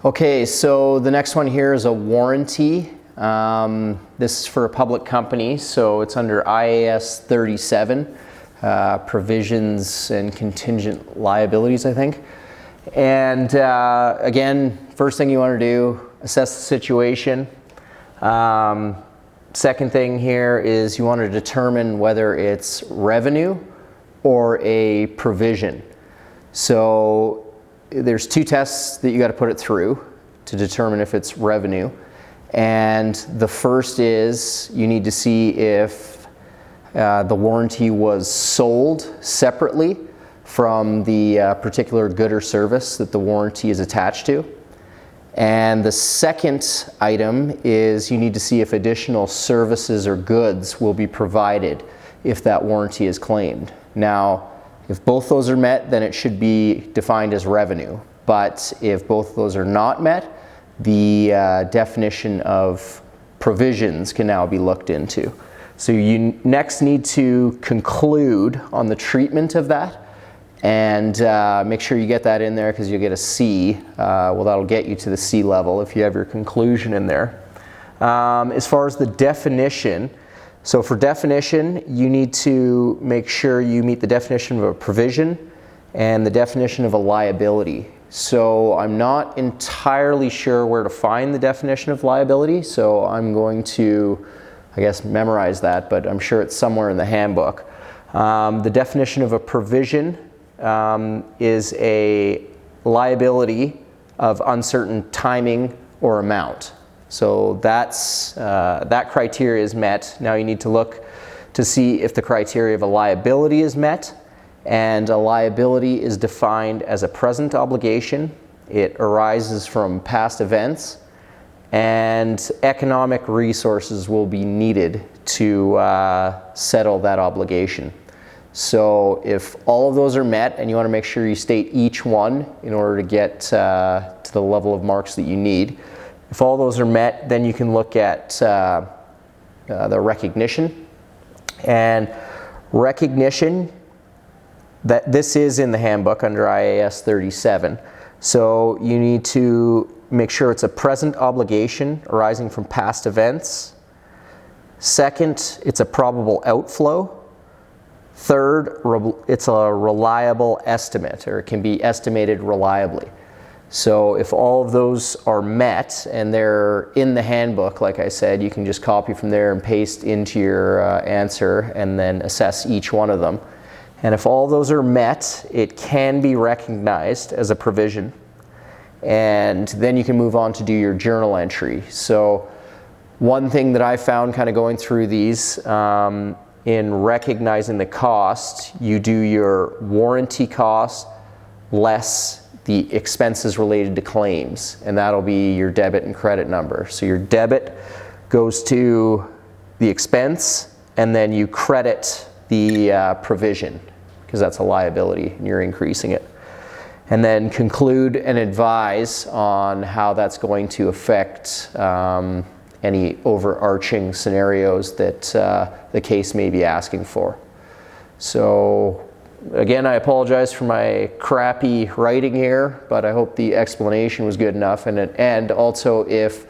Okay, so the next one here is a warranty. This is for a public company, so it's under IAS 37, provisions and contingent liabilities, I think. And again, first thing you want to do, assess the situation. Second thing here is you want to determine whether it's revenue or a provision. So there's two tests that you got to put it through to determine if it's revenue. And the first is you need to see if the warranty was sold separately from the particular good or service that the warranty is attached to. And the second item is you need to see if additional services or goods will be provided if that warranty is claimed. Now, if both those are met, then it should be defined as revenue. But if both of those are not met, the definition of provisions can now be looked into. So you next need to conclude on the treatment of that and make sure you get that in there because you'll get a C. Well, that'll get you to the C level if you have your conclusion in there. As far as the definition, so for definition, you need to make sure you meet the definition of a provision and the definition of a liability. So I'm not entirely sure where to find the definition of liability, so I'm going to, I guess, memorize that, but I'm sure it's somewhere in the handbook. The definition of a provision is a liability of uncertain timing or amount. So that's, that criteria is met. Now you need to look to see if the criteria of a liability is met, and a liability is defined as a present obligation. It arises from past events, and economic resources will be needed to settle that obligation. So if all of those are met, and you want to make sure you state each one in order to get to the level of marks that you need, if all those are met, then you can look at the recognition. And recognition, that this is in the handbook under IAS 37. So you need to make sure it's a present obligation arising from past events. Second, it's a probable outflow. Third, it's a reliable estimate, or it can be estimated reliably. So if all of those are met and they're in the handbook, like I said, you can just copy from there and paste into your answer and then assess each one of them. And if all those are met, it can be recognized as a provision. And then you can move on to do your journal entry. So one thing that I found kind of going through these, in recognizing the cost, you do your warranty cost less the expenses related to claims, and that'll be your debit and credit number. So your debit goes to the expense, and then you credit the provision, because that's a liability and you're increasing it. And then conclude and advise on how that's going to affect any overarching scenarios that the case may be asking for. So again, I apologize for my crappy writing here, but I hope the explanation was good enough. And also, if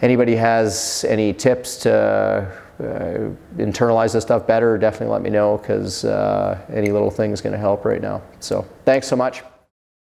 anybody has any tips to internalize this stuff better, definitely let me know, because any little thing is going to help right now. So thanks so much.